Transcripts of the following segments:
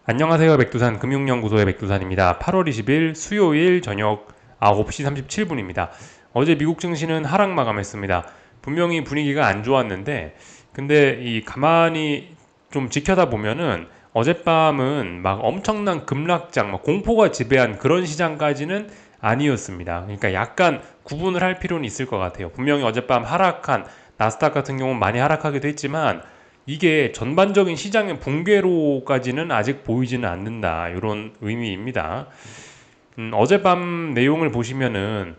안녕하세요. 백두산 금융연구소의 백두산입니다. 8월 20일 수요일 저녁 9시 37분입니다. 어제 미국 증시는 하락 마감했습니다. 분명히 분위기가 안 좋았는데, 근데 이 가만히 좀 지켜다 보면은 어젯밤은 막 엄청난 급락장, 막 공포가 지배한 그런 시장까지는 아니었습니다. 그러니까 약간 구분을 할 필요는 있을 것 같아요. 분명히 어젯밤 하락한 나스닥 같은 경우는 많이 하락하기도 했지만, 이게 전반적인 시장의 붕괴로까지는 아직 보이지는 않는다. 이런 의미입니다. 어젯밤 내용을 보시면은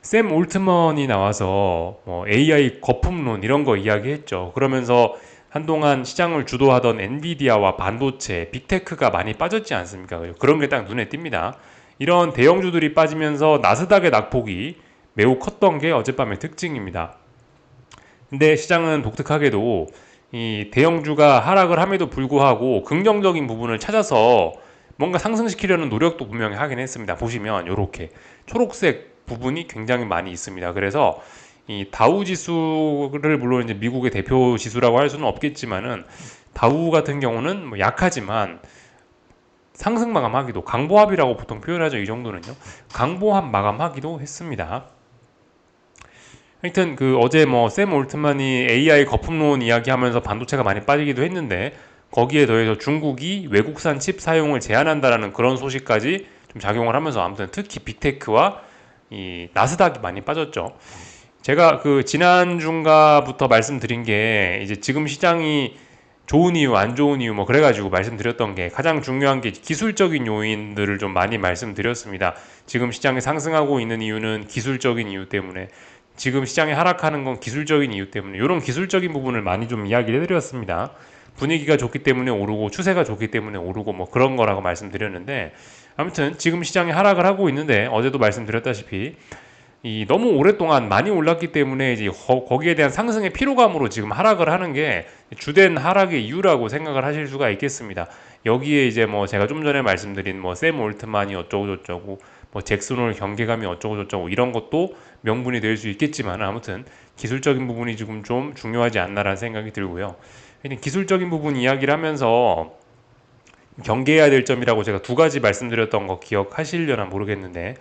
샘 올트먼이 나와서 AI 거품론 이런 거 이야기했죠. 그러면서 한동안 시장을 주도하던 엔비디아와 반도체, 빅테크가 많이 빠졌지 않습니까? 그런 게 딱 눈에 띕니다. 이런 대형주들이 빠지면서 나스닥의 낙폭이 매우 컸던 게 어젯밤의 특징입니다. 근데 시장은 독특하게도 이 대형주가 하락을 함에도 불구하고 긍정적인 부분을 찾아서 뭔가 상승시키려는 노력도 분명히 하긴 했습니다. 보시면 이렇게 초록색 부분이 굉장히 많이 있습니다. 그래서 이 다우 지수를 물론 이제 미국의 대표 지수라고 할 수는 없겠지만은 다우 같은 경우는 뭐 약하지만 상승 마감하기도 강보합이라고 보통 표현하죠. 이 정도는요. 강보합 마감하기도 했습니다. 하여튼 그 어제 샘 올트만이 AI 거품론 이야기하면서 반도체가 많이 빠지기도 했는데 거기에 더해서 중국이 외국산 칩 사용을 제한한다라는 그런 소식까지 좀 작용을 하면서 아무튼 특히 빅테크와 이 나스닥이 많이 빠졌죠. 제가 그 지난 주인가부터 말씀드린 게 이제 지금 시장이 좋은 이유, 안 좋은 이유 뭐 그래가지고 말씀드렸던 게 가장 중요한 게 기술적인 요인들을 좀 많이 말씀드렸습니다. 지금 시장이 상승하고 있는 이유는 기술적인 이유 때문에 지금 시장이 하락하는 건 기술적인 이유 때문에 이런 기술적인 부분을 많이 좀 이야기를 해드렸습니다. 분위기가 좋기 때문에 오르고 추세가 좋기 때문에 오르고 뭐 그런 거라고 말씀드렸는데 아무튼 지금 시장이 하락을 하고 있는데 어제도 말씀드렸다시피 이 너무 오랫동안 많이 올랐기 때문에 이제 거기에 대한 상승의 피로감으로 지금 하락을 하는 게 주된 하락의 이유라고 생각을 하실 수가 있겠습니다. 여기에 이제 뭐 제가 좀 전에 말씀드린 뭐 샘 올트만이 어쩌고 저쩌고 뭐 잭슨홀 경계감이 어쩌고 저쩌고 이런 것도 명분이 될 수 있겠지만 아무튼 기술적인 부분이 지금 좀 중요하지 않나라는 생각이 들고요. 기술적인 부분 이야기를 하면서 경계해야 될 점이라고 제가 두 가지 말씀드렸던 거 기억하시려나 모르겠는데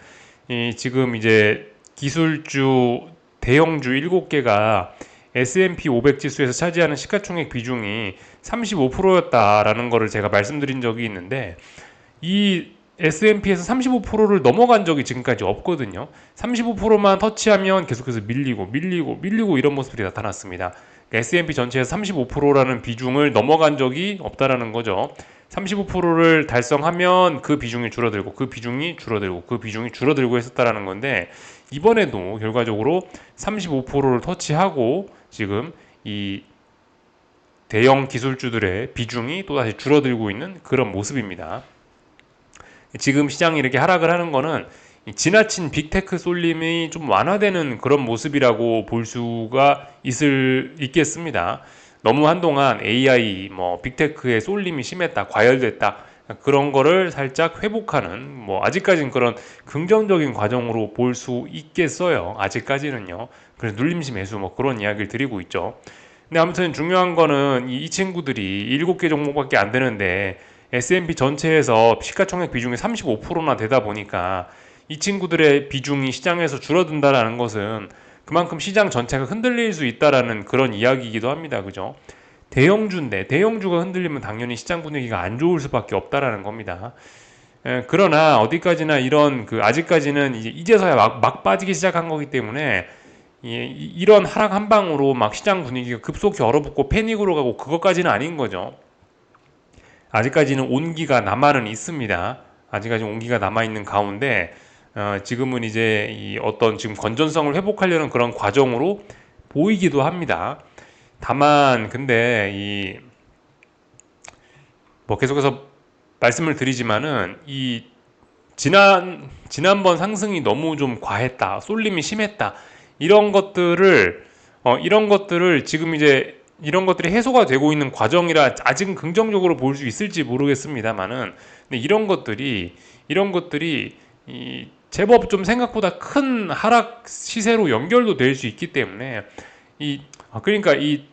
지금 이제 기술주 대형주 7개가 S&P 500 지수에서 차지하는 시가총액 비중이 35%였다라는 거를 제가 말씀드린 적이 있는데 이 S&P에서 35%를 넘어간 적이 지금까지 없거든요. 35%만 터치하면 계속해서 밀리고 이런 모습들이 나타났습니다. S&P 전체에서 35%라는 비중을 넘어간 적이 없다라는 거죠. 35%를 달성하면 그 비중이 줄어들고 그 비중이 줄어들고 그 비중이 줄어들고 했었다라는 건데 이번에도 결과적으로 35%를 터치하고 지금 이 대형 기술주들의 비중이 또다시 줄어들고 있는 그런 모습입니다. 지금 시장이 이렇게 하락을 하는 거는 지나친 빅테크 쏠림이 좀 완화되는 그런 모습이라고 볼 수가 있겠습니다. 너무 한동안 AI, 빅테크의 쏠림이 심했다, 과열됐다, 그런 거를 살짝 회복하는, 아직까지는 그런 긍정적인 과정으로 볼 수 있겠어요. 아직까지는요. 그래서 눌림시 매수, 그런 이야기를 드리고 있죠. 근데 아무튼 중요한 거는 이 친구들이 7개 종목밖에 안 되는데, S&P 전체에서 시가총액 비중이 35%나 되다 보니까 이 친구들의 비중이 시장에서 줄어든다라는 것은 그만큼 시장 전체가 흔들릴 수 있다라는 그런 이야기이기도 합니다. 그죠? 대형주인데 대형주가 흔들리면 당연히 시장 분위기가 안 좋을 수밖에 없다라는 겁니다. 그러나 어디까지나 이런 아직까지는 이제서야 막 빠지기 시작한 거기 때문에 이런 하락 한 방으로 막 시장 분위기가 급속히 얼어붙고 패닉으로 가고 그것까지는 아닌 거죠. 아직까지는 온기가 남아는 있습니다. 아직까지 온기가 남아있는 가운데 지금은 이제 이 어떤 지금 건전성을 회복하려는 그런 과정으로 보이기도 합니다. 다만 근데 계속해서 말씀을 드리지만은 이 지난번 상승이 너무 좀 과했다, 쏠림이 심했다, 이런 것들을 지금 이제 이런 것들이 해소가 되고 있는 과정이라 아직은 긍정적으로 볼 수 있을지 모르겠습니다만은 근데 이런 것들이 제법 좀 생각보다 큰 하락 시세로 연결도 될 수 있기 때문에 그러니까 이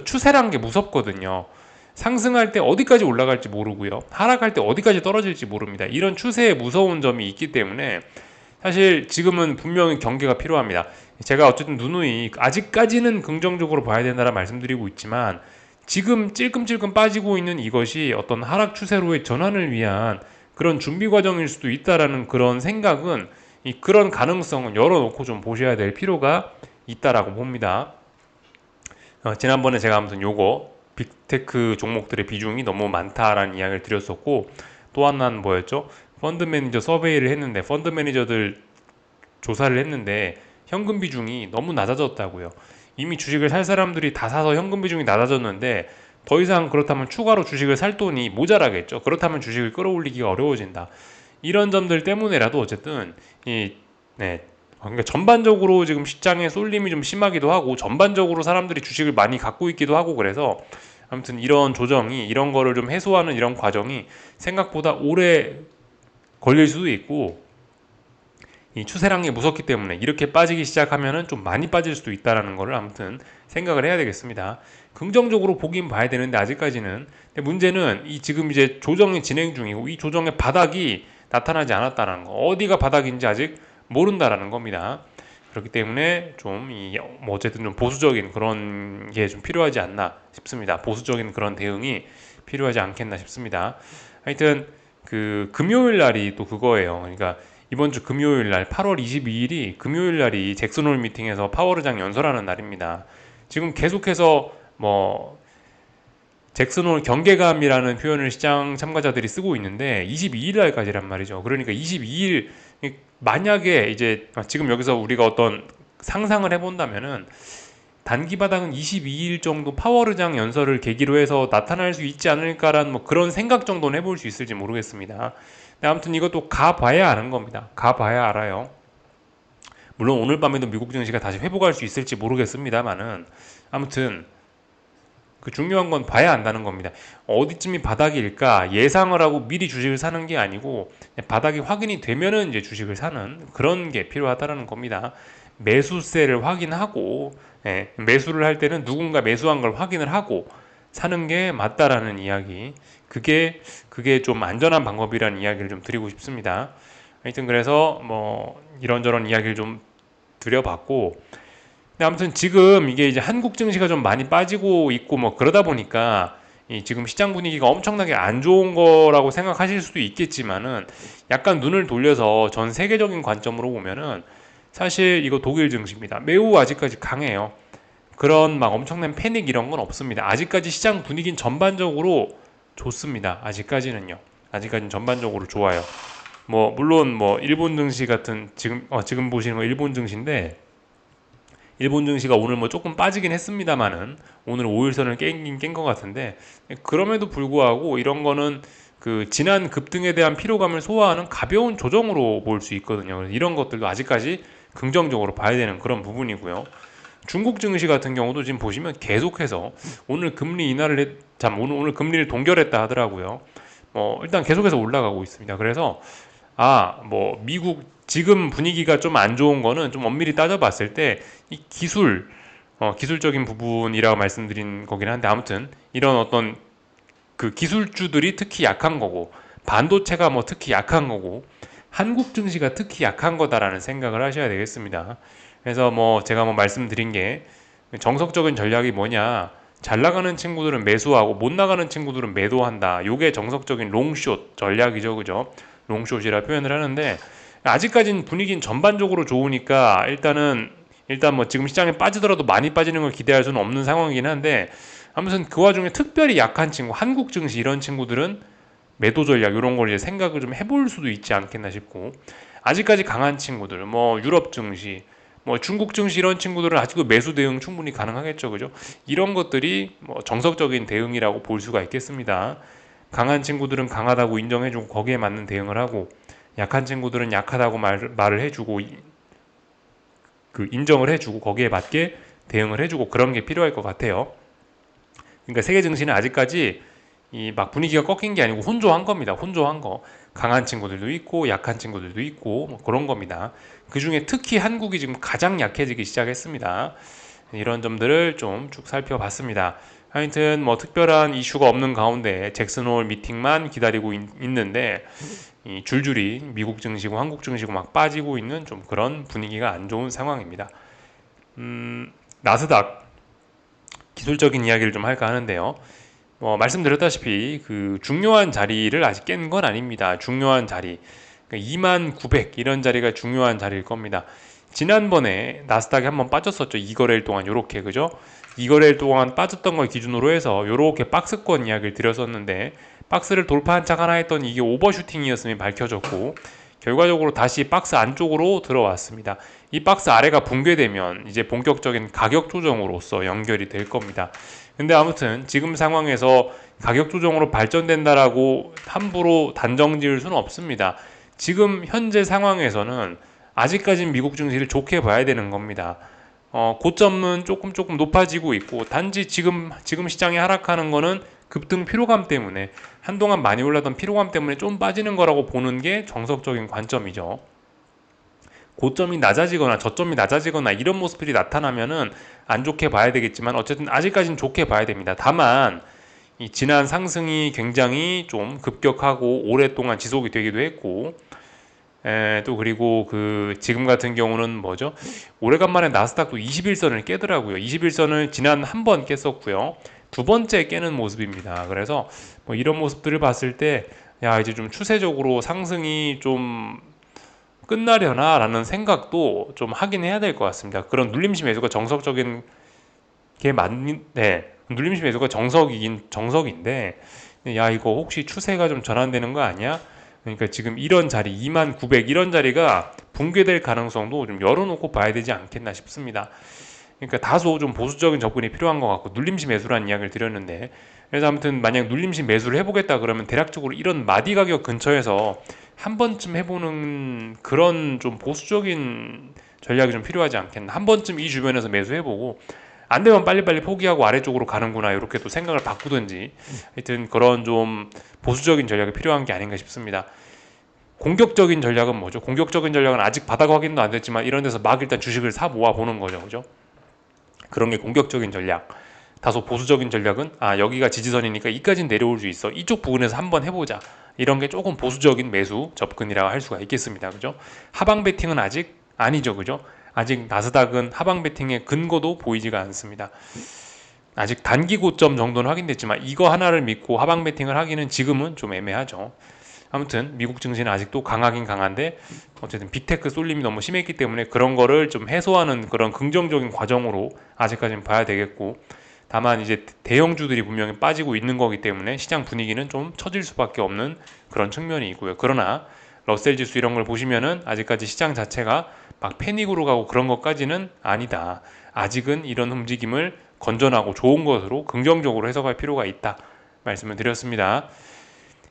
추세란 게 무섭거든요. 상승할 때 어디까지 올라갈지 모르고요. 하락할 때 어디까지 떨어질지 모릅니다. 이런 추세의 무서운 점이 있기 때문에 사실 지금은 분명히 경계가 필요합니다. 제가 어쨌든 누누이 아직까지는 긍정적으로 봐야 된다라 말씀드리고 있지만 지금 찔끔찔끔 빠지고 있는 이것이 어떤 하락 추세로의 전환을 위한 그런 준비 과정일 수도 있다라는 그런 생각은 그런 가능성은 열어놓고 좀 보셔야 될 필요가 있다라고 봅니다. 지난번에 제가 아무튼 요거 빅테크 종목들의 비중이 너무 많다라는 이야기를 드렸었고 또 하나는 뭐였죠? 펀드 매니저 서베이를 했는데 펀드 매니저들 조사를 했는데 현금 비중이 너무 낮아졌다고요. 이미 주식을 살 사람들이 다 사서 현금 비중이 낮아졌는데 더 이상 그렇다면 추가로 주식을 살 돈이 모자라겠죠. 그렇다면 주식을 끌어올리기가 어려워진다. 이런 점들 때문에라도 어쨌든 그러니까 전반적으로 지금 시장의 쏠림이 좀 심하기도 하고 전반적으로 사람들이 주식을 많이 갖고 있기도 하고 그래서 아무튼 이런 조정이 이런 거를 좀 해소하는 이런 과정이 생각보다 오래 걸릴 수도 있고 이 추세랑이 무섭기 때문에 이렇게 빠지기 시작하면은 좀 많이 빠질 수도 있다라는 거를 아무튼 생각을 해야 되겠습니다. 긍정적으로 보긴 봐야 되는데 아직까지는. 근데 문제는 이 지금 이제 조정이 진행 중이고 이 조정의 바닥이 나타나지 않았다라는 거. 어디가 바닥인지 아직 모른다라는 겁니다. 그렇기 때문에 좀 뭐 어쨌든 좀 보수적인 그런 게 좀 필요하지 않나 싶습니다. 보수적인 그런 대응이 필요하지 않겠나 싶습니다. 하여튼 그 금요일 날이 또 그거예요. 그러니까 이번 주 금요일 날 8월 22일이 금요일 날이 잭슨홀 미팅에서 파월의장 연설하는 날입니다. 지금 계속해서 뭐 잭슨홀 경계감이라는 표현을 시장 참가자들이 쓰고 있는데 22일 날까지란 말이죠. 그러니까 22일 만약에 이제 지금 여기서 우리가 어떤 상상을 해본다면은 단기 바닥은 22일 정도 파월의장 연설을 계기로 해서 나타날 수 있지 않을까라는 뭐 그런 생각 정도는 해볼 수 있을지 모르겠습니다. 근데 아무튼 이것도 가봐야 아는 겁니다. 가봐야 알아요. 물론 오늘 밤에도 미국 증시가 다시 회복할 수 있을지 모르겠습니다만은 아무튼 그 중요한 건 봐야 안다는 겁니다. 어디쯤이 바닥일까 예상을 하고 미리 주식을 사는 게 아니고 바닥이 확인이 되면은 이제 주식을 사는 그런 게 필요하다라는 겁니다. 매수세를 확인하고 매수를 할 때는 누군가 매수한 걸 확인을 하고 사는 게 맞다라는 이야기. 그게 좀 안전한 방법이라는 이야기를 좀 드리고 싶습니다. 하여튼 그래서 뭐 이런저런 이야기를 좀 드려봤고 근데 아무튼 지금 이게 이제 한국 증시가 좀 많이 빠지고 있고 뭐 그러다 보니까 이 지금 시장 분위기가 엄청나게 안 좋은 거라고 생각하실 수도 있겠지만은 약간 눈을 돌려서 전 세계적인 관점으로 보면은 사실 이거 독일 증시입니다. 매우 아직까지 강해요. 그런 막 엄청난 패닉 이런 건 없습니다. 아직까지 시장 분위기는 전반적으로 좋습니다. 아직까지는요. 아직까지는 전반적으로 좋아요. 뭐 물론 뭐 일본 증시 같은 지금 보시는 거 일본 증시인데 일본 증시가 오늘 뭐 조금 빠지긴 했습니다만은 오늘 5일선을 깬 것 같은데 그럼에도 불구하고 이런 거는 그 지난 급등에 대한 피로감을 소화하는 가벼운 조정으로 볼 수 있거든요. 이런 것들도 아직까지 긍정적으로 봐야 되는 그런 부분이고요. 중국 증시 같은 경우도 지금 보시면 계속해서 오늘 금리 인하를 오늘 금리를 동결했다 하더라고요. 일단 계속해서 올라가고 있습니다. 그래서 뭐 미국 지금 분위기가 좀 안 좋은 거는 좀 엄밀히 따져봤을 때 이 기술적인 부분이라고 말씀드린 거긴 한데 아무튼 이런 어떤 그 기술주들이 특히 약한 거고 반도체가 뭐 특히 약한 거고 한국 증시가 특히 약한 거다라는 생각을 하셔야 되겠습니다. 그래서 뭐 제가 뭐 말씀드린 게 정석적인 전략이 뭐냐 잘 나가는 친구들은 매수하고 못 나가는 친구들은 매도한다. 요게 정석적인 롱숏 전략이죠. 그죠? 롱숏이라 표현을 하는데 아직까지는 분위기는 전반적으로 좋으니까 일단 뭐 지금 시장에 빠지더라도 많이 빠지는 걸 기대할 수는 없는 상황이긴 한데 아무튼 그 와중에 특별히 약한 친구 한국 증시 이런 친구들은 매도 전략 이런 걸 이제 생각을 좀 해볼 수도 있지 않겠나 싶고 아직까지 강한 친구들 뭐 유럽 증시 뭐 중국 증시 이런 친구들은 아직도 매수 대응 충분히 가능하겠죠. 그죠? 이런 것들이 뭐 정석적인 대응이라고 볼 수가 있겠습니다. 강한 친구들은 강하다고 인정해주고 거기에 맞는 대응을 하고 약한 친구들은 약하다고 말을 해주고 인정을 해주고 거기에 맞게 대응을 해주고 그런 게 필요할 것 같아요. 그러니까 세계 증시는 아직까지 이 막 분위기가 꺾인 게 아니고 혼조한 겁니다. 혼조한 거. 강한 친구들도 있고 약한 친구들도 있고 뭐 그런 겁니다. 그 중에 특히 한국이 지금 가장 약해지기 시작했습니다. 이런 점들을 좀 쭉 살펴봤습니다. 하여튼 뭐 특별한 이슈가 없는 가운데 잭슨홀 미팅만 기다리고 있는데 이 줄줄이 미국 증시고 한국 증시고 막 빠지고 있는 좀 그런 분위기가 안 좋은 상황입니다. 나스닥 기술적인 이야기를 좀 할까 하는데요. 말씀드렸다시피 그 중요한 자리를 아직 깬 건 아닙니다. 중요한 자리, 2900 이런 자리가 중요한 자리일 겁니다. 지난번에 나스닥이 한번 빠졌었죠. 2거래일 동안 요렇게, 그죠? 2거래일 동안 빠졌던 걸 기준으로 해서 요렇게 박스권 이야기를 드렸었는데, 박스를 돌파한 척 하나 했더니 이게 오버슈팅이었음이 밝혀졌고, 결과적으로 다시 박스 안쪽으로 들어왔습니다. 이 박스 아래가 붕괴되면 이제 본격적인 가격 조정으로서 연결이 될 겁니다. 근데 아무튼 지금 상황에서 가격 조정으로 발전된다라고 함부로 단정 지을 수는 없습니다. 지금 현재 상황에서는 아직까지는 미국 증시를 좋게 봐야 되는 겁니다. 고점은 조금 높아지고 있고, 단지 지금 시장이 하락하는 거는 급등 피로감 때문에, 한동안 많이 올라던 피로감 때문에 좀 빠지는 거라고 보는 게 정석적인 관점이죠. 고점이 낮아지거나 저점이 낮아지거나 이런 모습들이 나타나면은 안 좋게 봐야 되겠지만, 어쨌든 아직까지는 좋게 봐야 됩니다. 다만 이 지난 상승이 굉장히 좀 급격하고 오랫동안 지속이 되기도 했고, 또 그리고 그 지금 같은 경우는 뭐죠? 오래간만에 나스닥도 21선을 깨더라고요. 21선을 지난 한 번 깼었고요. 두 번째 깨는 모습입니다. 그래서 뭐 이런 모습들을 봤을 때, 야, 이제 좀 추세적으로 상승이 좀 끝나려나 라는 생각도 좀 하긴 해야 될 것 같습니다. 그런 눌림시 매수가 정석적인 게 맞는데, 눌림시 매수가 정석이긴 정석인데, 야, 이거 혹시 추세가 좀 전환되는 거 아니야? 그러니까 지금 이런 자리 2900 이런 자리가 붕괴될 가능성도 좀 열어놓고 봐야 되지 않겠나 싶습니다. 그러니까 다소 좀 보수적인 접근이 필요한 것 같고, 눌림시 매수라는 이야기를 드렸는데, 그래서 아무튼 만약 눌림시 매수를 해보겠다 그러면 대략적으로 이런 마디 가격 근처에서 한 번쯤 해보는 그런 좀 보수적인 전략이 좀 필요하지 않겠나. 한 번쯤 이 주변에서 매수해보고 안 되면 빨리빨리 포기하고 아래쪽으로 가는구나, 이렇게 또 생각을 바꾸든지, 하여튼 그런 좀 보수적인 전략이 필요한 게 아닌가 싶습니다. 공격적인 전략은 뭐죠? 공격적인 전략은 아직 바닥 확인도 안 됐지만 이런 데서 막 일단 주식을 사 모아 보는 거죠, 그죠? 그런 게 공격적인 전략. 다소 보수적인 전략은 여기가 지지선이니까 이까지는 내려올 수 있어, 이쪽 부분에서 한번 해보자, 이런 게 조금 보수적인 매수 접근이라고 할 수가 있겠습니다. 그죠? 하방 베팅은 아직 아니죠. 그죠? 아직 나스닥은 하방 베팅의 근거도 보이지가 않습니다. 아직 단기 고점 정도는 확인됐지만 이거 하나를 믿고 하방 베팅을 하기는 지금은 좀 애매하죠. 아무튼 미국 증시는 아직도 강하긴 강한데, 어쨌든 빅테크 쏠림이 너무 심했기 때문에 그런 거를 좀 해소하는 그런 긍정적인 과정으로 아직까지는 봐야 되겠고, 다만 이제 대형주들이 분명히 빠지고 있는 거기 때문에 시장 분위기는 좀 처질 수밖에 없는 그런 측면이 있고요. 그러나 러셀 지수 이런 걸 보시면은 아직까지 시장 자체가 막 패닉으로 가고 그런 것까지는 아니다. 아직은 이런 움직임을 건전하고 좋은 것으로 긍정적으로 해석할 필요가 있다 말씀을 드렸습니다.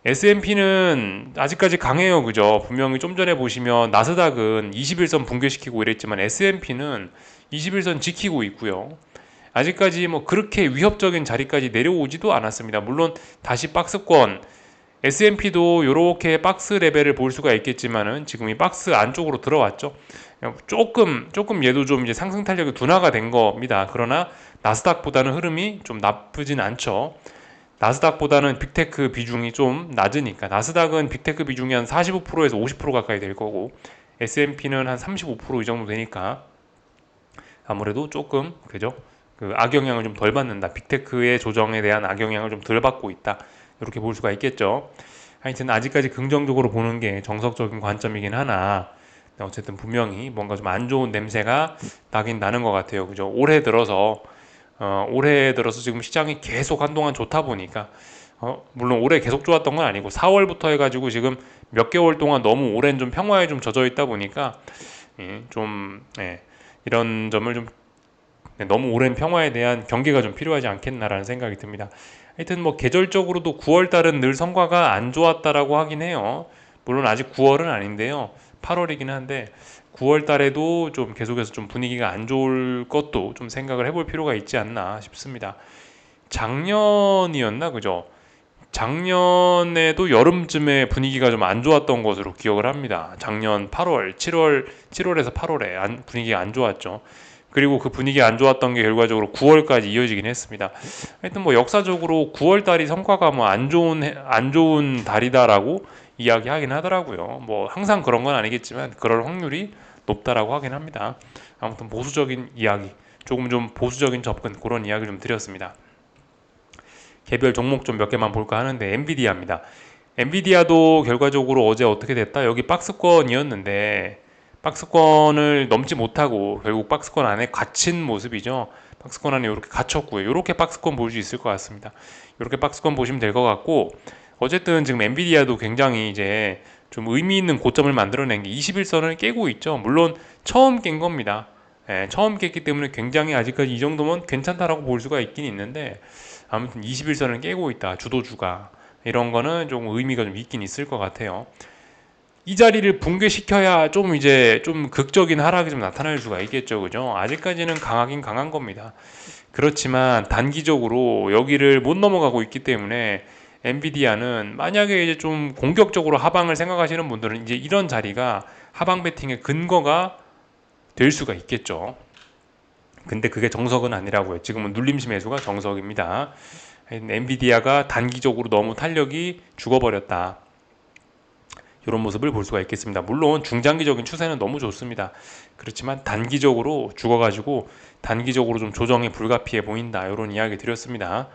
S&P는 아직까지 강해요. 그죠? 분명히 좀 전에 보시면 나스닥은 21선 붕괴시키고 이랬지만 S&P는 21선 지키고 있고요. 아직까지 뭐 그렇게 위협적인 자리까지 내려오지도 않았습니다. 물론 다시 박스권, S&P도 이렇게 박스 레벨을 볼 수가 있겠지만은 지금 이 박스 안쪽으로 들어왔죠. 조금 얘도 좀 이제 상승 탄력이 둔화가 된 겁니다. 그러나 나스닥보다는 흐름이 좀 나쁘진 않죠. 나스닥보다는 빅테크 비중이 좀 낮으니까, 나스닥은 빅테크 비중이 한 45%에서 50% 가까이 될 거고, S&P는 한 35% 이 정도 되니까 아무래도 조금, 그죠? 그 악영향을 좀 덜 받는다. 빅테크의 조정에 대한 악영향을 좀 덜 받고 있다. 이렇게 볼 수가 있겠죠. 하여튼 아직까지 긍정적으로 보는 게 정석적인 관점이긴 하나, 어쨌든 분명히 뭔가 좀 안 좋은 냄새가 나긴 나는 것 같아요. 그죠? 올해 들어서 지금 시장이 계속 한동안 좋다 보니까, 물론 올해 계속 좋았던 건 아니고 4월부터 해가지고 지금 몇 개월 동안 너무 오랜 좀 평화에 좀 젖어 있다 보니까, 이런 점을 좀, 너무 오랜 평화에 대한 경계가 좀 필요하지 않겠나라는 생각이 듭니다. 하여튼 뭐 계절적으로도 9월 달은 늘 성과가 안 좋았다라고 하긴 해요. 물론 아직 9월은 아닌데요. 8월이긴 한데 9월 달에도 좀 계속해서 좀 분위기가 안 좋을 것도 좀 생각을 해볼 필요가 있지 않나 싶습니다. 작년이었나, 그죠? 작년에도 여름쯤에 분위기가 좀 안 좋았던 것으로 기억을 합니다. 작년 8월, 7월에서 8월에 분위기가 안 좋았죠. 그리고 그 분위기 안 좋았던 게 결과적으로 9월까지 이어지긴 했습니다. 하여튼 뭐 역사적으로 9월 달이 성과가 뭐 안 좋은 달이다라고 이야기하긴 하더라고요. 뭐 항상 그런 건 아니겠지만 그럴 확률이 높다라고 하긴 합니다. 아무튼 보수적인 이야기, 조금 좀 보수적인 접근 그런 이야기 좀 드렸습니다. 개별 종목 좀 몇 개만 볼까 하는데 엔비디아입니다. 엔비디아도 결과적으로 어제 어떻게 됐다? 여기 박스권이었는데 박스권을 넘지 못하고 결국 박스권 안에 갇힌 모습이죠. 박스권 안에 이렇게 갇혔고요. 이렇게 박스권 볼 수 있을 것 같습니다. 이렇게 박스권 보시면 될 것 같고 어쨌든 지금 엔비디아도 굉장히 이제 좀 의미 있는 고점을 만들어낸 게 21선을 깨고 있죠. 물론 처음 깬 겁니다. 처음 깼기 때문에 굉장히 아직까지 이 정도면 괜찮다라고 볼 수가 있긴 있는데 아무튼 21선을 깨고 있다. 주도주가. 이런 거는 좀 의미가 좀 있긴 있을 것 같아요. 이 자리를 붕괴시켜야 좀 이제 좀 극적인 하락이 좀 나타날 수가 있겠죠. 그죠? 아직까지는 강하긴 강한 겁니다. 그렇지만 단기적으로 여기를 못 넘어가고 있기 때문에 엔비디아는 만약에 이제 좀 공격적으로 하방을 생각하시는 분들은 이제 이런 자리가 하방 베팅의 근거가 될 수가 있겠죠. 근데 그게 정석은 아니라고요. 지금은 눌림시 매수가 정석입니다. 엔비디아가 단기적으로 너무 탄력이 죽어버렸다. 이런 모습을 볼 수가 있겠습니다. 물론 중장기적인 추세는 너무 좋습니다. 그렇지만 단기적으로 죽어가지고 단기적으로 좀 조정이 불가피해 보인다. 이런 이야기 드렸습니다.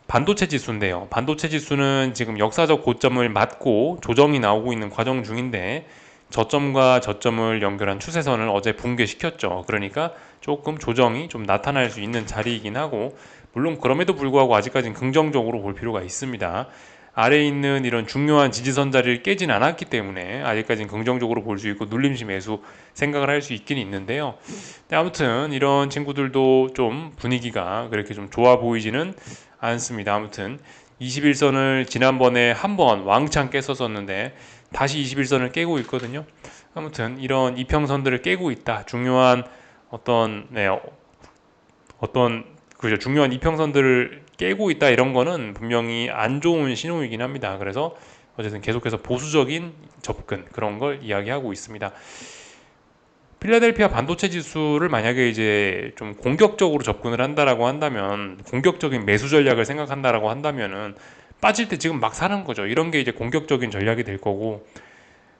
반도체 지수인데요. 반도체 지수는 지금 역사적 고점을 맞고 조정이 나오고 있는 과정 중인데 저점과 저점을 연결한 추세선을 어제 붕괴시켰죠. 그러니까 조금 조정이 좀 나타날 수 있는 자리이긴 하고 물론 그럼에도 불구하고 아직까지는 긍정적으로 볼 필요가 있습니다. 아래에 있는 이런 중요한 지지선 자리를 깨진 않았기 때문에 아직까지는 긍정적으로 볼 수 있고 눌림시 매수 생각을 할 수 있긴 있는데요. 아무튼 이런 친구들도 좀 분위기가 그렇게 좀 좋아 보이지는 않습니다. 아무튼 21선을 지난번에 한번 왕창 깼었었는데 다시 21선을 깨고 있거든요. 아무튼 이런 이평선들을 깨고 있다. 중요한 어떤 그죠, 중요한 이평선들을 깨고 있다 이런 거는 분명히 안 좋은 신호이긴 합니다. 그래서 어쨌든 계속해서 보수적인 접근 그런 걸 이야기하고 있습니다. 필라델피아 반도체 지수를 만약에 이제 좀 공격적으로 접근을 한다라고 한다면 공격적인 매수 전략을 생각한다라고 한다면은 빠질 때 지금 막 사는 거죠. 이런 게 이제 공격적인 전략이 될 거고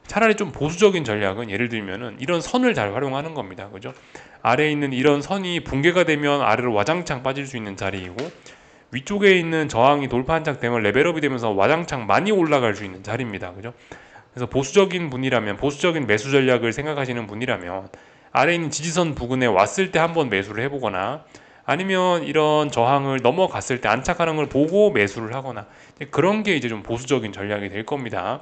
차라리 좀 보수적인 전략은 예를 들면은 이런 선을 잘 활용하는 겁니다. 그죠? 아래에 있는 이런 선이 붕괴가 되면 아래로 와장창 빠질 수 있는 자리이고 위쪽에 있는 저항이 돌파 한창 되면 레벨업이 되면서 와장창 많이 올라갈 수 있는 자리입니다. 그죠? 그래서 보수적인 분이라면 보수적인 매수 전략을 생각하시는 분이라면 아래에 있는 지지선 부근에 왔을 때 한번 매수를 해보거나 아니면 이런 저항을 넘어갔을 때 안착하는 걸 보고 매수를 하거나 그런 게 이제 좀 보수적인 전략이 될 겁니다.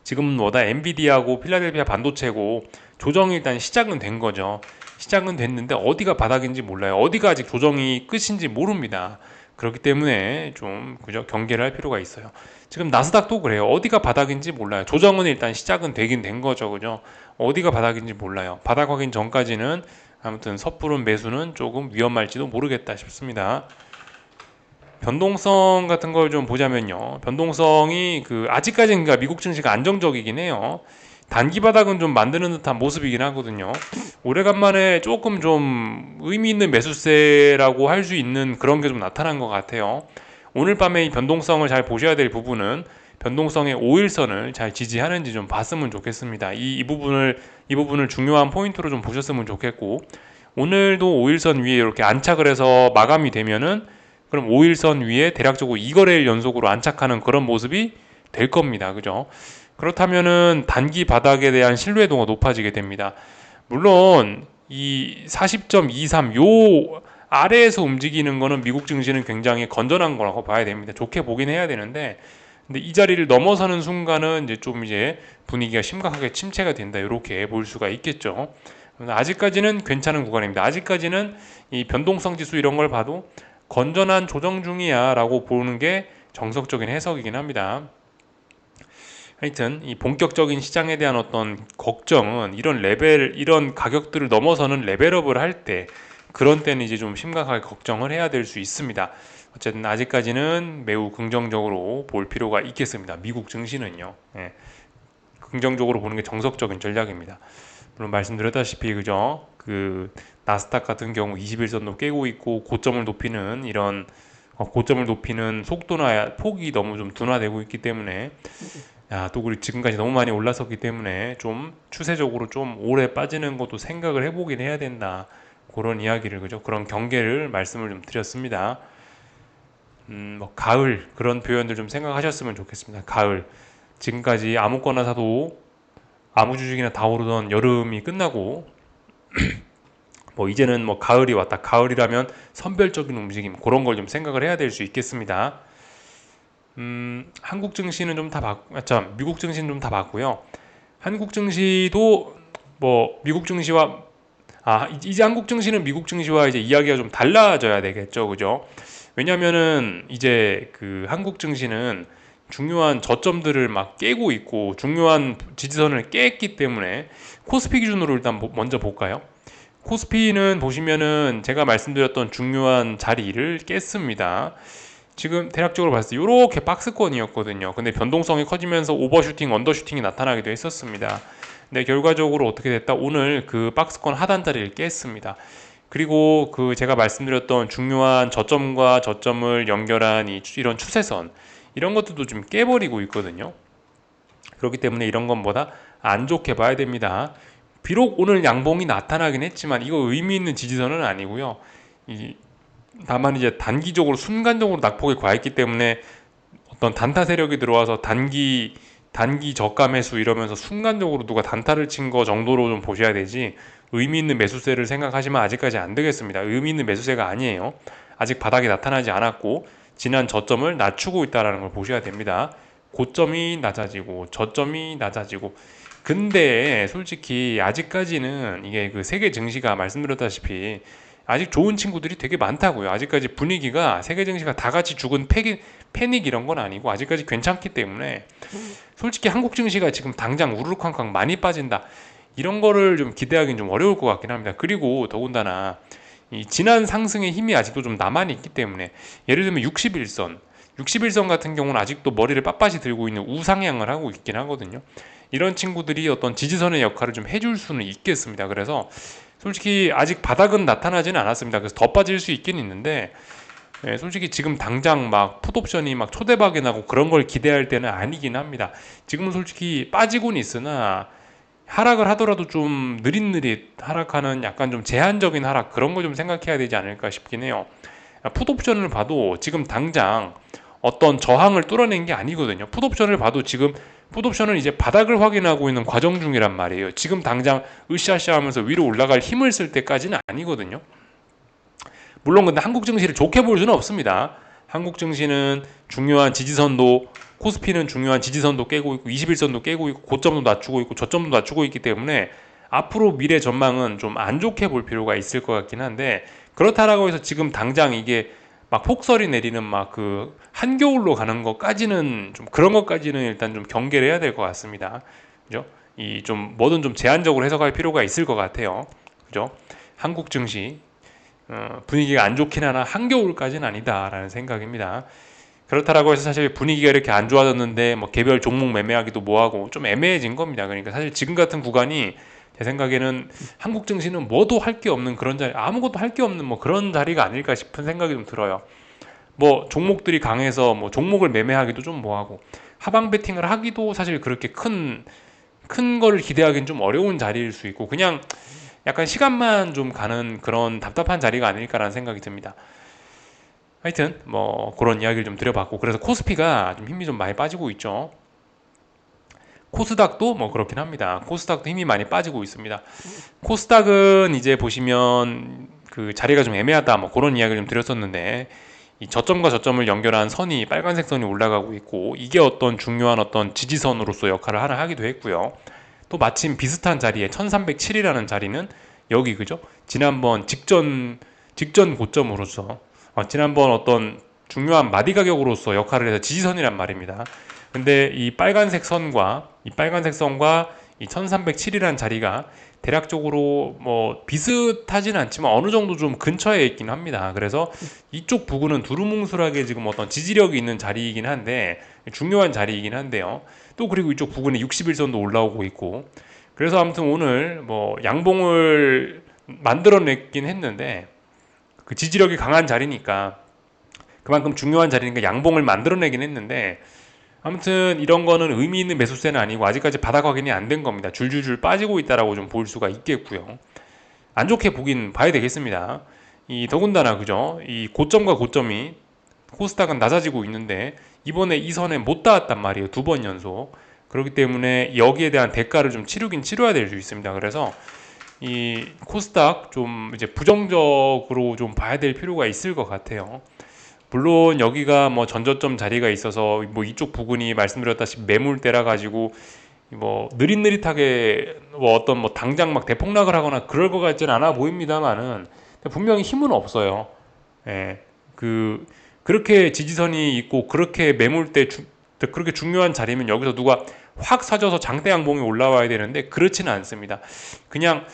지금은 뭐다 엔비디아고 필라델피아 반도체고 조정이 일단 시작은 된 거죠. 시작은 됐는데 어디가 바닥인지 몰라요. 어디가 아직 조정이 끝인지 모릅니다. 그렇기 때문에 좀 그죠 경계를 할 필요가 있어요. 지금 나스닥도 그래요. 어디가 바닥인지 몰라요. 조정은 일단 시작은 되긴 된 거죠. 그죠? 어디가 바닥인지 몰라요. 바닥 확인 전까지는 아무튼 섣부른 매수는 조금 위험할지도 모르겠다 싶습니다. 변동성 같은 걸 좀 보자면요. 변동성이 아직까지는 그러니까 미국 증시가 안정적이긴 해요. 단기 바닥은 좀 만드는 듯한 모습이긴 하거든요. 오래간만에 조금 좀 의미 있는 매수세라고 할 수 있는 그런 게 좀 나타난 것 같아요. 오늘 밤에 이 변동성을 잘 보셔야 될 부분은 변동성의 5일선을 잘 지지하는지 좀 봤으면 좋겠습니다. 이 부분을 중요한 포인트로 좀 보셨으면 좋겠고 오늘도 5일선 위에 이렇게 안착을 해서 마감이 되면은 그럼 5일선 위에 대략적으로 2거래일 연속으로 안착하는 그런 모습이 될 겁니다. 그죠? 그렇다면은 단기 바닥에 대한 신뢰도가 높아지게 됩니다. 물론 이 40.23 요 아래에서 움직이는 거는 미국 증시는 굉장히 건전한 거라고 봐야 됩니다. 좋게 보긴 해야 되는데 근데 이 자리를 넘어서는 순간은 이제 분위기가 심각하게 침체가 된다. 이렇게 볼 수가 있겠죠. 아직까지는 괜찮은 구간입니다. 아직까지는 이 변동성 지수 이런 걸 봐도 건전한 조정 중이야 라고 보는 게 정석적인 해석이긴 합니다. 하여튼 이 본격적인 시장에 대한 어떤 걱정은 이런 가격들을 넘어서는 레벨업을 할 때 그런 때는 이제 좀 심각하게 걱정을 해야 될 수 있습니다. 어쨌든 아직까지는 매우 긍정적으로 볼 필요가 있겠습니다. 미국 증시는요. 긍정적으로 보는 게 정석적인 전략입니다. 물론 말씀드렸다시피 그죠? 그 나스닥 같은 경우 21선도 깨고 있고 고점을 높이는 이런 고점을 높이는 속도나 폭이 너무 좀 둔화되고 있기 때문에 또 그리고 지금까지 너무 많이 올랐었기 때문에 좀 추세적으로 좀 오래 빠지는 것도 생각을 해보긴 해야 된다. 그런 이야기를 그죠? 그런 경계를 말씀을 좀 드렸습니다. 뭐 가을 그런 표현들 좀 생각하셨으면 좋겠습니다. 가을 지금까지 아무거나 사도 아무 주식이나 다 오르던 여름이 끝나고 뭐 이제는 뭐 가을이 왔다. 가을이라면 선별적인 움직임 그런 걸 좀 생각을 해야 될 수 있겠습니다. 한국 증시는 좀 다 미국 증시는 좀 다 봤고요. 한국 증시도 뭐 미국 증시와 이제 한국 증시는 미국 증시와 이제 이야기가 좀 달라져야 되겠죠, 그죠? 왜냐면은 이제 그 한국 증시는 중요한 저점들을 막 깨고 있고 중요한 지지선을 깼기 때문에 코스피 기준으로 일단 먼저 볼까요? 코스피는 보시면은 제가 말씀드렸던 중요한 자리를 깼습니다. 지금 대략적으로 봤을 때 이렇게 박스권이었거든요. 근데 변동성이 커지면서 오버슈팅, 언더슈팅이 나타나기도 했었습니다. 근데 결과적으로 어떻게 됐다? 오늘 그 박스권 하단 자리를 깼습니다. 그리고 그 제가 말씀드렸던 중요한 저점과 저점을 연결한 이런 추세선 이런 것들도 좀 깨버리고 있거든요. 그렇기 때문에 이런 것보다 안 좋게 봐야 됩니다. 비록 오늘 양봉이 나타나긴 했지만 이거 의미 있는 지지선은 아니고요. 다만 이제 단기적으로 순간적으로 낙폭이 과했기 때문에 어떤 단타 세력이 들어와서 단기 저가 매수 이러면서 순간적으로 누가 단타를 친 거 정도로 좀 보셔야 되지 의미 있는 매수세를 생각하시면 아직까지 안 되겠습니다. 의미 있는 매수세가 아니에요. 아직 바닥이 나타나지 않았고 지난 저점을 낮추고 있다는 걸 보셔야 됩니다. 고점이 낮아지고 저점이 낮아지고 근데 솔직히 아직까지는 이게 그 세계 증시가 말씀드렸다시피 아직 좋은 친구들이 되게 많다고요. 아직까지 분위기가 세계 증시가 다 같이 죽은 패닉 이런 건 아니고 아직까지 괜찮기 때문에 솔직히 한국 증시가 지금 당장 우르르쾅쾅 많이 빠진다 이런 거를 좀 기대하기는 좀 어려울 것 같긴 합니다. 그리고 더군다나 이 지난 상승의 힘이 아직도 좀 남아 있기 때문에 예를 들면 61선 같은 경우는 아직도 머리를 빳빳이 들고 있는 우상향을 하고 있긴 하거든요. 이런 친구들이 어떤 지지선의 역할을 좀 해줄 수는 있겠습니다. 그래서 솔직히 아직 바닥은 나타나지는 않았습니다. 그래서 더 빠질 수 있긴 있는데 솔직히 지금 당장 막 풋옵션이 막 초대박이 나고 그런 걸 기대할 때는 아니긴 합니다. 지금은 솔직히 빠지곤 있으나 하락을 하더라도 좀 느릿느릿 하락하는 약간 좀 제한적인 하락 그런 거 좀 생각해야 되지 않을까 싶긴 해요. 풋옵션을 봐도 지금 당장 어떤 저항을 뚫어낸 게 아니거든요. 풋옵션을 봐도 지금 풋옵션은 이제 바닥을 확인하고 있는 과정 중이란 말이에요. 지금 당장 으쌰으쌰 하면서 위로 올라갈 힘을 쓸 때까지는 아니거든요. 물론 근데 한국 증시를 좋게 볼 수는 없습니다. 한국 증시는 중요한 지지선도 코스피는 중요한 지지선도 깨고 있고 21선도 깨고 있고 고점도 낮추고 있고 저점도 낮추고 있기 때문에 앞으로 미래 전망은 좀 안 좋게 볼 필요가 있을 것 같긴 한데 그렇다라고 해서 지금 당장 이게 막 폭설이 내리는 막 그 한겨울로 가는 것까지는 좀 그런 것까지는 일단 좀 경계를 해야 될 것 같습니다. 그죠? 이 좀 뭐든 좀 제한적으로 해석할 필요가 있을 것 같아요. 그죠? 한국 증시 분위기가 안 좋긴 하나 한겨울까지는 아니다라는 생각입니다. 그렇다라고 해서 사실 분위기가 이렇게 안 좋아졌는데 뭐 개별 종목 매매하기도 뭐하고 좀 애매해진 겁니다. 그러니까 사실 지금 같은 구간이 제 생각에는 한국 증시는 뭐도 할 게 없는 그런 자리, 아무것도 할 게 없는 뭐 그런 자리가 아닐까 싶은 생각이 좀 들어요. 뭐 종목들이 강해서 뭐 종목을 매매하기도 좀 뭐하고 하방 베팅을 하기도 사실 그렇게 큰 거를 기대하기는 좀 어려운 자리일 수 있고 그냥 약간 시간만 좀 가는 그런 답답한 자리가 아닐까라는 생각이 듭니다. 하여튼 뭐 그런 이야기를 좀 드려봤고 그래서 코스피가 좀 힘이 좀 많이 빠지고 있죠. 코스닥도 뭐 그렇긴 합니다. 코스닥도 힘이 많이 빠지고 있습니다. 코스닥은 이제 보시면 그 자리가 좀 애매하다 뭐 그런 이야기를 좀 드렸었는데 이 저점과 저점을 연결한 선이 빨간색 선이 올라가고 있고 이게 어떤 중요한 어떤 지지선으로서 역할을 하나 하기도 했고요. 또 마침 비슷한 자리에 1307이라는 자리는 여기 그죠? 지난번 직전 고점으로서 지난번 어떤 중요한 마디 가격으로서 역할을 해서 지지선이란 말입니다. 근데 이 빨간색 선과 이 1307이라는 자리가 대략적으로 뭐 비슷하지는 않지만 어느 정도 좀 근처에 있긴 합니다. 그래서 이쪽 부근은 두루뭉술하게 지금 어떤 지지력이 있는 자리이긴 한데 중요한 자리이긴 한데요. 또 그리고 이쪽 부근에 61선도 올라오고 있고 그래서 아무튼 오늘 뭐 양봉을 만들어냈긴 했는데 그 지지력이 강한 자리니까 그만큼 중요한 자리니까 양봉을 만들어내긴 했는데 아무튼 이런 거는 의미 있는 매수세는 아니고 아직까지 바닥 확인이 안 된 겁니다. 줄줄줄 빠지고 있다라고 좀 볼 수가 있겠고요. 안 좋게 보긴 봐야 되겠습니다. 이 더군다나 그죠? 이 고점과 고점이 코스닥은 낮아지고 있는데 이번에 이 선에 못 닿았단 말이에요. 2번 연속. 그렇기 때문에 여기에 대한 대가를 좀 치르긴 치러야 될 수 있습니다. 그래서 이 코스닥 좀 이제 부정적으로 좀 봐야 될 필요가 있을 것 같아요. 물론 여기가 뭐 전저점 자리가 있어서 뭐 이쪽 부근이 말씀드렸다시피 매물대라 가지고 뭐 느릿느릿하게 뭐 어떤 뭐 당장 막 대폭락을 하거나 그럴 것 같지는 않아 보입니다만은 분명히 힘은 없어요. 예. 그렇게 지지선이 있고 그렇게 매물대 그렇게 중요한 자리면 여기서 누가 확 사줘서 장대 양봉이 올라와야 되는데 그렇지는 않습니다. 그냥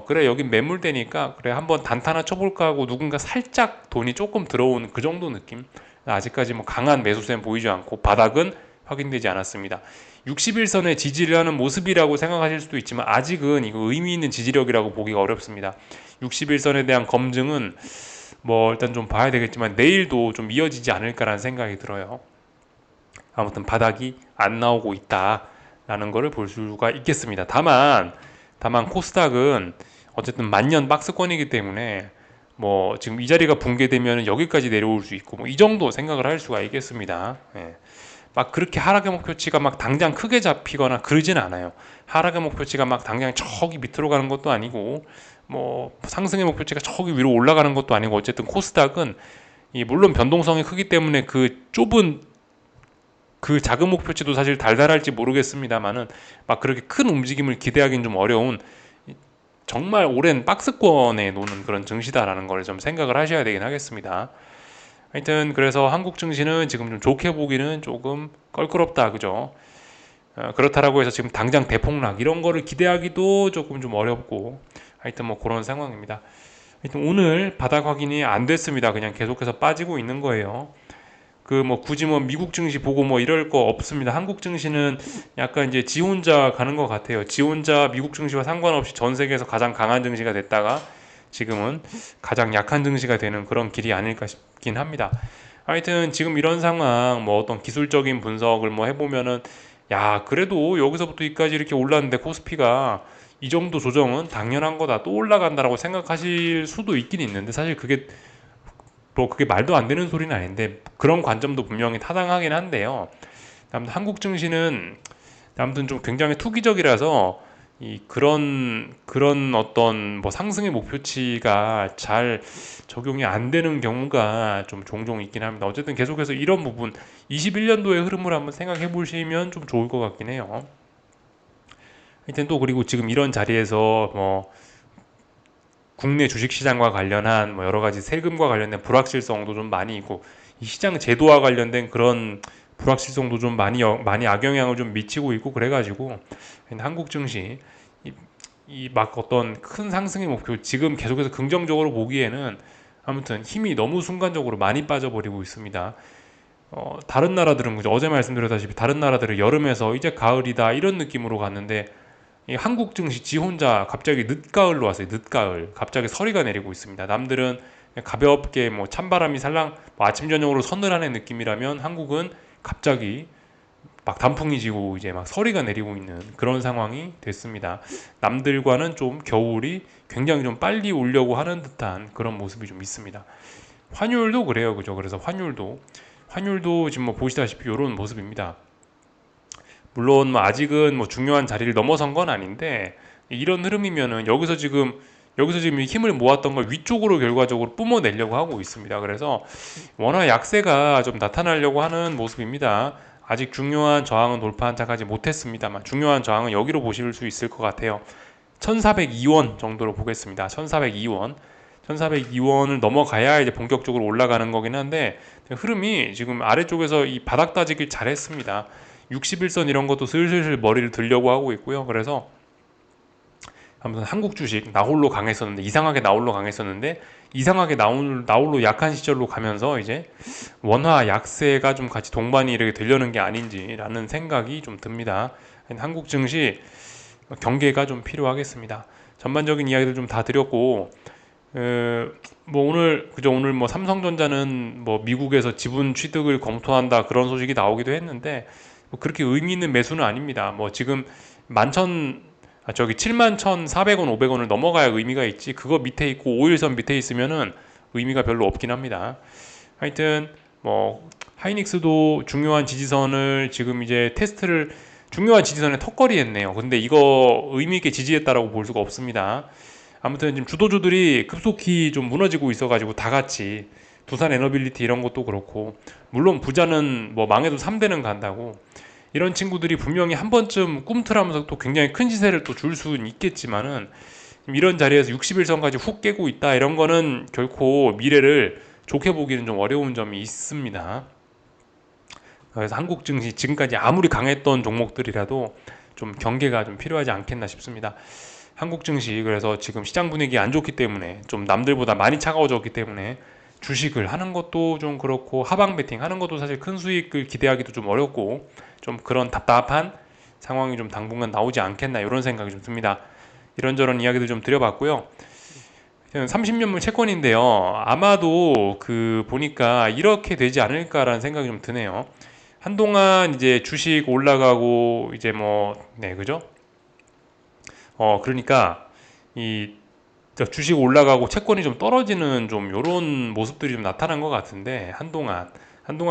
그래 여긴 매물대니까 그래 한번 단타 하나 쳐볼까 하고 누군가 살짝 돈이 조금 들어온 그 정도 느낌. 아직까지 뭐 강한 매수세는 보이지 않고 바닥은 확인되지 않았습니다. 61선에 지지를 하는 모습이라고 생각하실 수도 있지만 아직은 이거 의미 있는 지지력이라고 보기가 어렵습니다. 61선에 대한 검증은 뭐 일단 좀 봐야 되겠지만 내일도 좀 이어지지 않을까라는 생각이 들어요. 아무튼 바닥이 안 나오고 있다라는 것을 볼 수가 있겠습니다. 다만 코스닥은 어쨌든 만년 박스권이기 때문에 뭐 지금 이 자리가 붕괴되면 여기까지 내려올 수 있고 뭐 이 정도 생각을 할 수가 있겠습니다. 예. 막 그렇게 하락의 목표치가 막 당장 크게 잡히거나 그러진 않아요. 하락의 목표치가 막 당장 저기 밑으로 가는 것도 아니고 뭐 상승의 목표치가 저기 위로 올라가는 것도 아니고 어쨌든 코스닥은 물론 변동성이 크기 때문에 그 좁은 그 작은 목표치도 사실 달달할지 모르겠습니다만은 막 그렇게 큰 움직임을 기대하기는 좀 어려운 정말 오랜 박스권에 노는 그런 증시다라는 걸 좀 생각을 하셔야 되긴 하겠습니다. 하여튼 그래서 한국 증시는 지금 좀 좋게 보기는 조금 껄끄럽다 그죠? 그렇다라고 해서 지금 당장 대폭락 이런 거를 기대하기도 조금 좀 어렵고 하여튼 뭐 그런 상황입니다. 하여튼 오늘 바닥 확인이 안 됐습니다. 그냥 계속해서 빠지고 있는 거예요. 그 뭐 굳이 뭐 미국 증시 보고 뭐 이럴 거 없습니다. 한국 증시는 약간 이제 지 혼자 가는 것 같아요. 지 혼자 미국 증시와 상관없이 전 세계에서 가장 강한 증시가 됐다가 지금은 가장 약한 증시가 되는 그런 길이 아닐까 싶긴 합니다. 하여튼 지금 이런 상황 뭐 어떤 기술적인 분석을 뭐 해보면은 야 그래도 여기서부터 여기까지 이렇게 올랐는데 코스피가 이 정도 조정은 당연한 거다 또 올라간다라고 생각하실 수도 있긴 있는데 사실 그게 뭐 그게 말도 안 되는 소리는 아닌데 그런 관점도 분명히 타당하긴 한데요. 아무튼 한국 증시는 아무튼 좀 굉장히 투기적이라서 그런 어떤 뭐 상승의 목표치가 잘 적용이 안 되는 경우가 좀 종종 있긴 합니다. 어쨌든 계속해서 이런 부분 21년도의 흐름을 한번 생각해 보시면 좀 좋을 것 같긴 해요. 하여튼 또 그리고 지금 이런 자리에서 뭐 국내 주식시장과 관련한 뭐 여러 가지 세금과 관련된 불확실성도 좀 많이 있고 이 시장 제도와 관련된 그런 불확실성도 좀 많이 악영향을 좀 미치고 있고 그래가지고 한국 증시 이 막 어떤 큰 상승의 목표 지금 계속해서 긍정적으로 보기에는 아무튼 힘이 너무 순간적으로 많이 빠져버리고 있습니다. 다른 나라들은 그죠? 어제 말씀드렸다시피 다른 나라들은 여름에서 이제 가을이다 이런 느낌으로 갔는데 이 한국 증시 지 혼자 갑자기 늦가을로 왔어요. 늦가을. 갑자기 서리가 내리고 있습니다. 남들은 가볍게 뭐 찬바람이 살랑 뭐 아침 저녁으로 서늘한 느낌이라면 한국은 갑자기 막 단풍이 지고 이제 막 서리가 내리고 있는 그런 상황이 됐습니다. 남들과는 좀 겨울이 굉장히 좀 빨리 오려고 하는 듯한 그런 모습이 좀 있습니다. 환율도 그래요. 그죠? 그래서 환율도 지금 뭐 보시다시피 이런 모습입니다. 물론 뭐 아직은 뭐 중요한 자리를 넘어선 건 아닌데 이런 흐름이면은 여기서 지금 힘을 모았던 걸 위쪽으로 결과적으로 뿜어내려고 하고 있습니다. 그래서 원화 약세가 좀 나타나려고 하는 모습입니다. 아직 중요한 저항은 돌파 한착하지 못했습니다만 중요한 저항은 여기로 보실 수 있을 것 같아요. 1402원 정도로 보겠습니다. 1402원. 1402원을 넘어가야 이제 본격적으로 올라가는 거긴 한데 흐름이 지금 아래쪽에서 이 바닥 다지길 잘했습니다. 61선 이런 것도 슬슬 머리를 들려고 하고 있고요. 그래서 아무튼 한국 주식 나홀로 강했었는데 이상하게 나홀로 약한 시절로 가면서 이제 원화 약세가 좀 같이 동반이 이렇게 되려는 게 아닌지라는 생각이 좀 듭니다. 한국 증시 경계가 좀 필요하겠습니다. 전반적인 이야기들 좀 다 드렸고, 뭐 오늘 뭐 삼성전자는 뭐 미국에서 지분 취득을 검토한다 그런 소식이 나오기도 했는데 뭐 그렇게 의미 있는 매수는 아닙니다. 뭐 지금 71,400원, 500원을 넘어가야 의미가 있지. 그거 밑에 있고 5일선 밑에 있으면은 의미가 별로 없긴 합니다. 하여튼 뭐 하이닉스도 중요한 지지선을 지금 이제 테스트를 중요한 지지선에 턱걸이 했네요. 근데 이거 의미 있게 지지했다라고 볼 수가 없습니다. 아무튼 지금 주도주들이 급속히 좀 무너지고 있어가지고 다 같이 두산 에너빌리티 이런 것도 그렇고, 물론 부자는 뭐 망해도 3대는 간다고, 이런 친구들이 분명히 한 번쯤 꿈틀하면서 또 굉장히 큰 시세를 또 줄 수는 있겠지만은 이런 자리에서 61선까지 훅 깨고 있다 이런 거는 결코 미래를 좋게 보기는 좀 어려운 점이 있습니다. 그래서 한국 증시 지금까지 아무리 강했던 종목들이라도 좀 경계가 좀 필요하지 않겠나 싶습니다. 한국 증시 그래서 지금 시장 분위기 안 좋기 때문에 좀 남들보다 많이 차가워졌기 때문에 주식을 하는 것도 좀 그렇고 하방 베팅 하는 것도 사실 큰 수익을 기대하기도 좀 어렵고 좀 그런 답답한 상황이 좀 당분간 나오지 않겠나 이런 생각이 좀 듭니다. 이런저런 이야기들 좀 드려봤고요. 30년물 채권인데요. 아마도 그 보니까 이렇게 되지 않을까라는 생각이 좀 드네요. 한동안 이제 주식 올라가고 이제 뭐 네 그죠? 그러니까 이 주식 올라가고 채권이 좀 떨어지는 좀 요런 모습들이 좀 나타난 것 같은데 한동안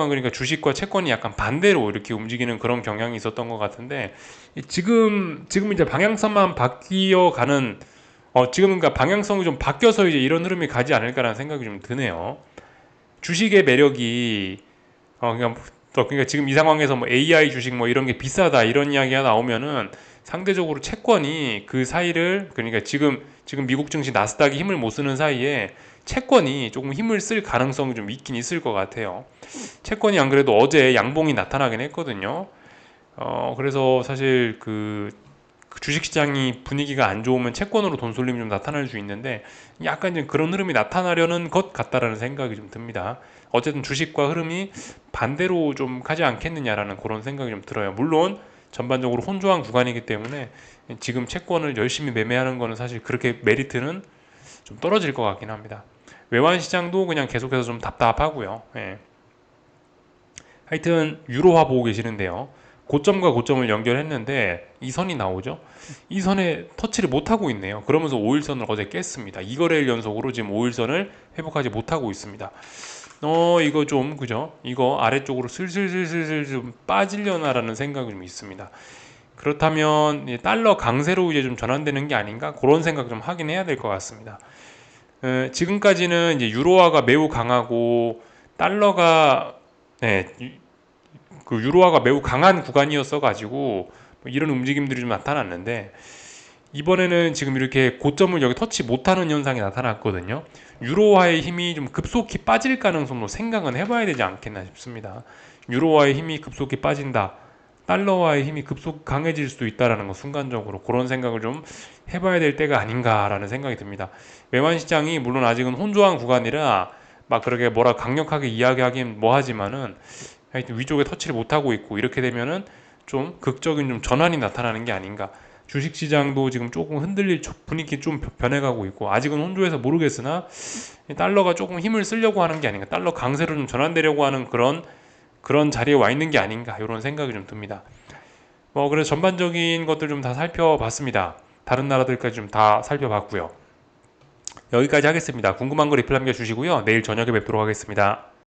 그러니까 주식과 채권이 약간 반대로 이렇게 움직이는 그런 경향이 있었던 것 같은데 지금 이제 방향성만 바뀌어 가는 지금 그러니까 방향성이 좀 바뀌어서 이제 이런 흐름이 가지 않을까라는 생각이 좀 드네요. 주식의 매력이 그러니까 지금 이 상황에서 뭐 AI 주식 뭐 이런 게 비싸다 이런 이야기가 나오면은 상대적으로 채권이 그 사이를 그러니까 지금 미국 증시 나스닥이 힘을 못 쓰는 사이에 채권이 조금 힘을 쓸 가능성이 좀 있긴 있을 것 같아요. 채권이 안 그래도 어제 양봉이 나타나긴 했거든요. 그래서 사실 그 주식시장이 분위기가 안 좋으면 채권으로 돈 쏠림이 좀 나타날 수 있는데 약간 좀 그런 흐름이 나타나려는 것 같다라는 생각이 좀 듭니다. 어쨌든 주식과 흐름이 반대로 좀 가지 않겠느냐라는 그런 생각이 좀 들어요. 물론 전반적으로 혼조한 구간이기 때문에 지금 채권을 열심히 매매하는 거는 사실 그렇게 메리트는 좀 떨어질 것 같긴 합니다. 외환 시장도 그냥 계속해서 좀 답답하고요. 예. 하여튼 유로화 보고 계시는데요. 고점과 고점을 연결했는데 이 선이 나오죠. 이 선에 터치를 못하고 있네요. 그러면서 5일선을 어제 깼습니다. 2거래일 연속으로 지금 5일선을 회복하지 못하고 있습니다. 이거 좀 그죠? 이거 아래쪽으로 슬슬슬슬 좀 빠지려나라는 생각이 좀 있습니다. 그렇다면 달러 강세로 이제 좀 전환되는 게 아닌가 그런 생각 좀 하긴 해야 될 것 같습니다. 지금까지는 이제 유로화가 매우 강하고 달러가 네, 그 유로화가 매우 강한 구간이었어 가지고 이런 움직임들이 좀 나타났는데 이번에는 지금 이렇게 고점을 여기 터치 못하는 현상이 나타났거든요. 유로화의 힘이 좀 급속히 빠질 가능성도 생각은 해봐야 되지 않겠나 싶습니다. 유로화의 힘이 급속히 빠진다. 달러와의 힘이 급속 강해질 수도 있다라는 거 순간적으로 그런 생각을 좀 해봐야 될 때가 아닌가라는 생각이 듭니다. 외환 시장이 물론 아직은 혼조한 구간이라 막 그렇게 뭐라 강력하게 이야기하긴 뭐하지만은 하여튼 위쪽에 터치를 못하고 있고 이렇게 되면은 좀 극적인 좀 전환이 나타나는 게 아닌가. 주식시장도 지금 조금 흔들릴 분위기 좀 변해가고 있고 아직은 혼조해서 모르겠으나 달러가 조금 힘을 쓰려고 하는 게 아닌가. 달러 강세로 좀 전환되려고 하는 그런 자리에 와 있는 게 아닌가 이런 생각이 좀 듭니다. 그래서 전반적인 것들 좀 다 살펴봤습니다. 다른 나라들까지 좀 다 살펴봤고요. 여기까지 하겠습니다. 궁금한 거 리플 남겨주시고요. 내일 저녁에 뵙도록 하겠습니다.